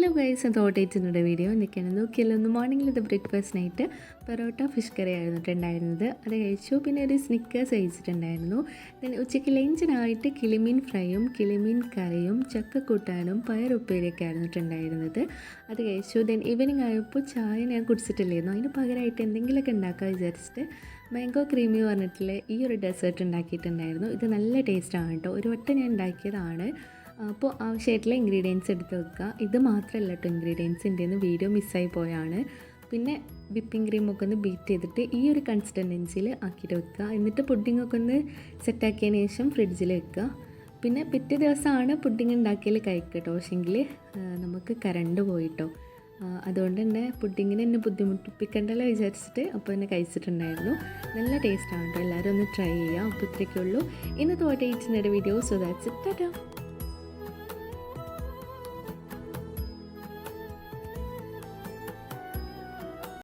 Hello guys, തോട്ടേറ്റുന്നുണ്ട് video എന്തൊക്കെയാണ് നോക്കിയല്ലോ. ഒന്ന് മോർണിംഗിൽ ഇത് ബ്രേക്ക്ഫാസ്റ്റിനായിട്ട് പൊറോട്ട ഫിഷ് കറി ആയിരുന്നിട്ടുണ്ടായിരുന്നത്. അത് കഴിച്ചു. പിന്നെ ഒരു സ്നിക്കേഴ്സ് കഴിച്ചിട്ടുണ്ടായിരുന്നു. then ഉച്ചയ്ക്ക് ലഞ്ചിനായിട്ട് കിളിമീൻ ഫ്രൈയും കിളിമീൻ കറിയും ചക്കക്കൂട്ടാനും പയറുപ്പേരിയൊക്കെ ആയിരുന്നിട്ടുണ്ടായിരുന്നത്. അത് കഴിച്ചു. then ഈവനിങ് ആയപ്പോൾ ചായ ഞാൻ കുടിച്ചിട്ടില്ലായിരുന്നു. അതിന് പകരമായിട്ട് എന്തെങ്കിലുമൊക്കെ ഉണ്ടാക്കാൻ വിചാരിച്ചിട്ട് മാംഗോ ക്രീമി പറഞ്ഞിട്ടുള്ള ഈ ഒരു ഡെസേർട്ട് ഉണ്ടാക്കിയിട്ടുണ്ടായിരുന്നു. ഇത് നല്ല ടേസ്റ്റാണ് കേട്ടോ. ഒരു വട്ടം ഞാൻ ഉണ്ടാക്കിയതാണ്. അപ്പോൾ ആവശ്യമായിട്ടുള്ള ഇൻഗ്രീഡിയൻസ് എടുത്ത് വെക്കുക. ഇത് മാത്രമല്ല കേട്ടോ ഇൻഗ്രീഡിയൻസിൻ്റെന്ന് വീഡിയോ മിസ്സായി പോയാണ്. പിന്നെ വിപ്പിംഗ് ക്രീമൊക്കെ ഒന്ന് ബീറ്റ് ചെയ്തിട്ട് ഈ ഒരു കൺസിസ്റ്റൻസിയിൽ ആക്കിയിട്ട് വെക്കുക. എന്നിട്ട് പുഡിങ്ങൊക്കെ ഒന്ന് സെറ്റാക്കിയതിന് ശേഷം ഫ്രിഡ്ജിൽ വെക്കുക. പിന്നെ പിറ്റേ ദിവസമാണ് പുഡിങ് ഉണ്ടാക്കിയാൽ കഴിക്കുക കേട്ടോ. പക്ഷേങ്കിൽ നമുക്ക് കറണ്ട് പോയിട്ടോ. അതുകൊണ്ട് തന്നെ പുഡിങ്ങിന് എന്നെ ബുദ്ധിമുട്ടിപ്പിക്കണ്ടല്ലോ വിചാരിച്ചിട്ട് അപ്പോൾ എന്നെ കഴിച്ചിട്ടുണ്ടായിരുന്നു. നല്ല ടേസ്റ്റാണ് കേട്ടോ. എല്ലാവരും ഒന്ന് ട്രൈ ചെയ്യുക. അപ്പോൾ ഇത്രയൊക്കെ ഉള്ളൂ ഇന്നത്തെ വാട്ട് ഈറ്റിൻ്റെ video. So that's it. Tata.